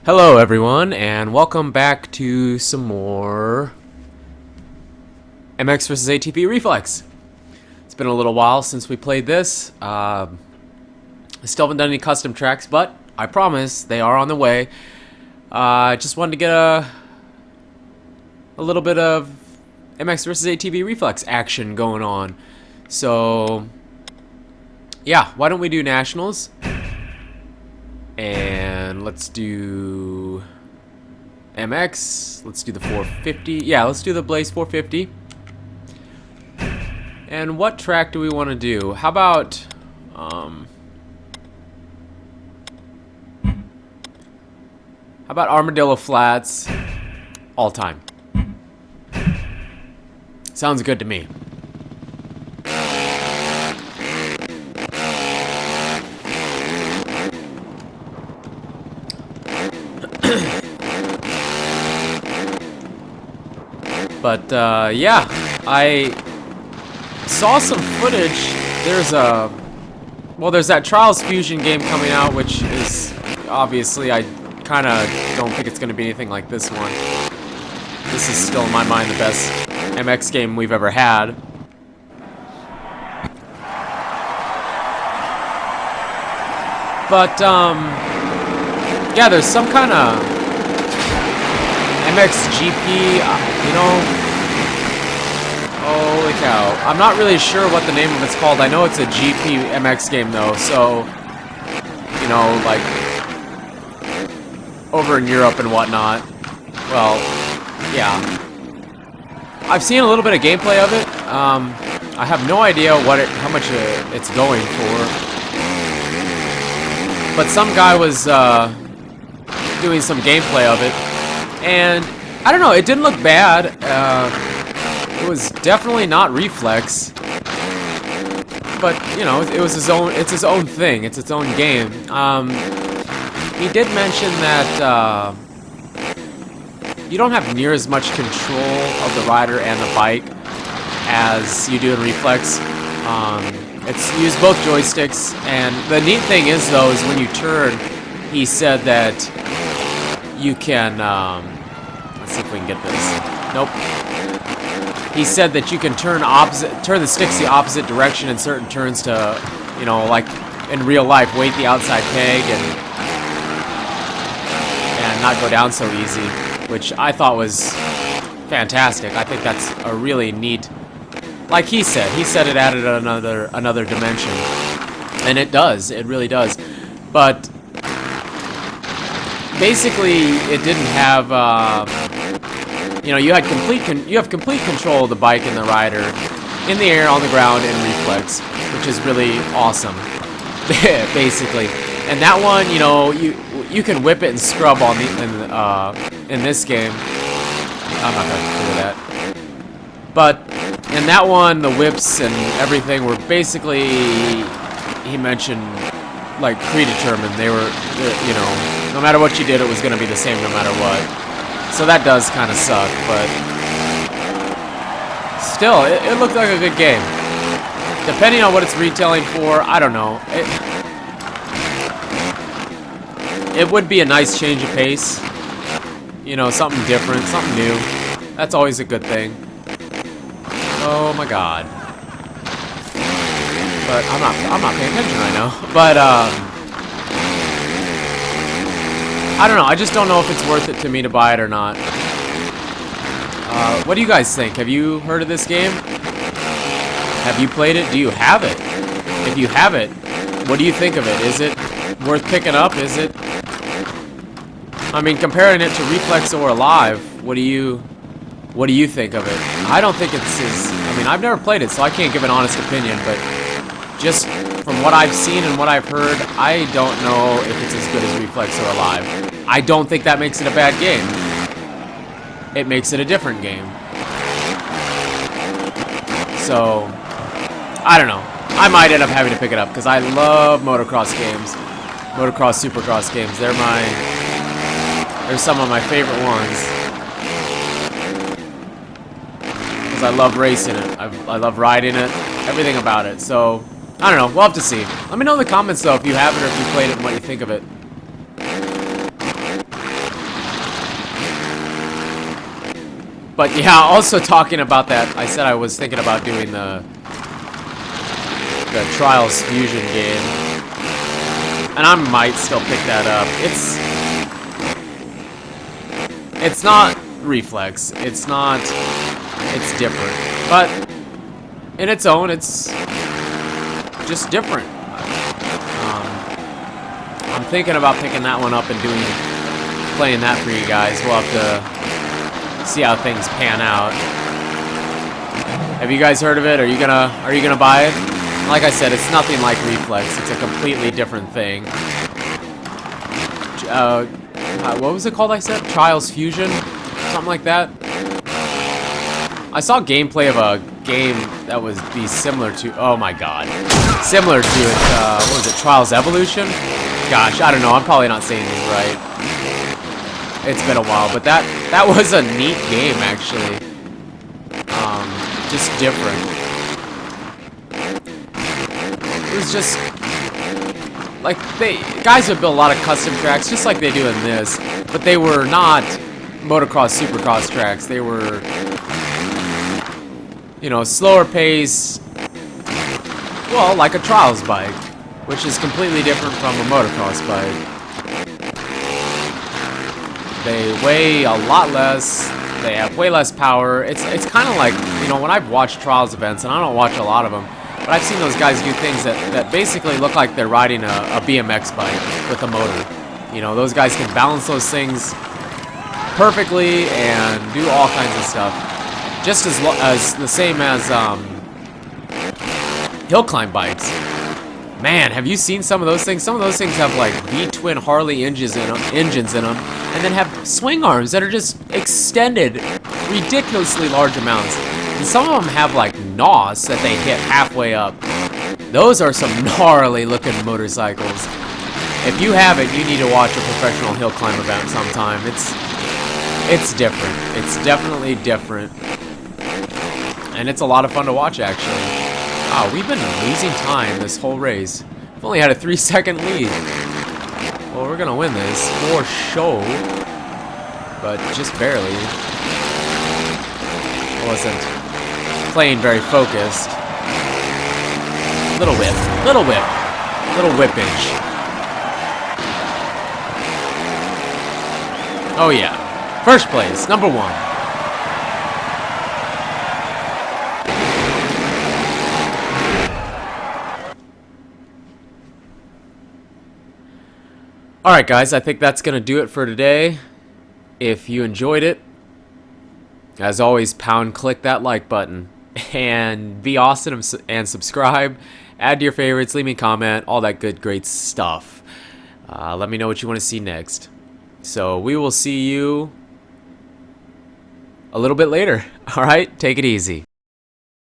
Hello everyone, and welcome back to some more MX vs ATV Reflex. It's been a little while since we played this. I still haven't done any custom tracks, but I promise they are on the way. I just wanted to get a little bit of MX vs ATV Reflex action going on. So, yeah, why don't we do Nationals? And let's do MX. Let's do the 450. Yeah, let's do the Blaze 450. And what track do we want to do? How about Armadillo Flats all time? Sounds good to me. But yeah, I saw some footage. There's that Trials Fusion game coming out, which is obviously, I kind of don't think it's going to be anything like this one. This is still in my mind the best MX game we've ever had. But yeah, there's some kind of MXGP, you know, holy cow. I'm not really sure what the name of it's called. I know it's a GP MX game though, so, you know, like, over in Europe and whatnot. Well, yeah. I've seen a little bit of gameplay of it. I have no idea how much it's going for. But some guy was doing some gameplay of it. And I don't know, it didn't look bad. It was definitely not Reflex, but you know, it's his own thing. It's its own game. He did mention that you don't have near as much control of the rider and the bike as you do in Reflex. It's use both joysticks, and the neat thing is though is when you turn, he said that you can let's see if we can get this. Nope. He said that you can turn the sticks the opposite direction in certain turns to, you know, like in real life, weight the outside peg and not go down so easy, which I thought was fantastic. I think that's a really neat, like he said it added another dimension, and it does, it really does. But basically, it didn't have, you know, you have complete control of the bike and the rider in the air, on the ground, in Reflex, which is really awesome, basically. And that one, you know, you can whip it and scrub on in this game. I'm not gonna do that. But in that one, the whips and everything were basically, he mentioned, like, predetermined. They were, you know, no matter what you did, it was going to be the same no matter what. So that does kind of suck, but still, it looked like a good game. Depending on what it's retailing for, I don't know. It would be a nice change of pace. You know, something different, something new. That's always a good thing. Oh my god. But I'm not paying attention right now. But I don't know. I just don't know if it's worth it to me to buy it or not. What do you guys think? Have you heard of this game? Have you played it? Do you have it? If you have it, what do you think of it? Is it worth picking up? Is it? I mean, comparing it to Reflex or Alive, what do you think of it? I don't think it's as, I mean, I've never played it, so I can't give an honest opinion, but just from what I've seen and what I've heard, I don't know if it's as good as Reflex or Alive. I don't think that makes it a bad game. It makes it a different game. So, I don't know. I might end up having to pick it up, because I love motocross games. Motocross, supercross games. They're some of my favorite ones. Because I love racing it. I love riding it. Everything about it. So, I don't know. We'll have to see. Let me know in the comments, though, if you have it or if you played it and what you think of it. But yeah, also talking about that, I said I was thinking about doing the Trials Fusion game, and I might still pick that up. It's not Reflex. It's not. It's different, but in its own, it's just different. I'm thinking about picking that one up and playing that for you guys. We'll have to see how things pan out. Have you guys heard of it? Are you gonna buy it? Like I said, it's nothing like Reflex. It's a completely different thing. What was it called? I said Trials Fusion, something like that. I saw gameplay of a game that would be similar to. Oh my god, similar to it. What was it? Trials Evolution. Gosh, I don't know. I'm probably not saying this right. It's been a while, but that was a neat game actually. Just different. It was just like guys would build a lot of custom tracks, just like they do in this, but they were not motocross, supercross tracks. They were, you know, slower pace. Well, like a trials bike, which is completely different from a motocross bike. They weigh a lot less. They have way less power. It's kind of like, you know, when I've watched trials events, and I don't watch a lot of them, but I've seen those guys do things that basically look like they're riding a BMX bike with a motor. You know, those guys can balance those things perfectly and do all kinds of stuff. Just as the same as hill climb bikes. Man, have you seen some of those things? Some of those things have like V-twin Harley engines in them, and then have swing arms that are just extended ridiculously large amounts. And some of them have like NOS that they hit halfway up. Those are some gnarly looking motorcycles. If you have it, you need to watch a professional hill climb event sometime. It's different. It's definitely different. And it's a lot of fun to watch actually. Wow, we've been losing time this whole race. We've only had a 3-second lead. Well, we're gonna win this for sure, but just barely. Wasn't playing very focused. Little whip, little whip, little whippage. Oh yeah, first place, number 1. Alright guys, I think that's going to do it for today. If you enjoyed it, as always, click that like button. And be awesome and subscribe. Add to your favorites, leave me a comment, all that good, great stuff. Let me know what you want to see next. So we will see you a little bit later. Alright, take it easy.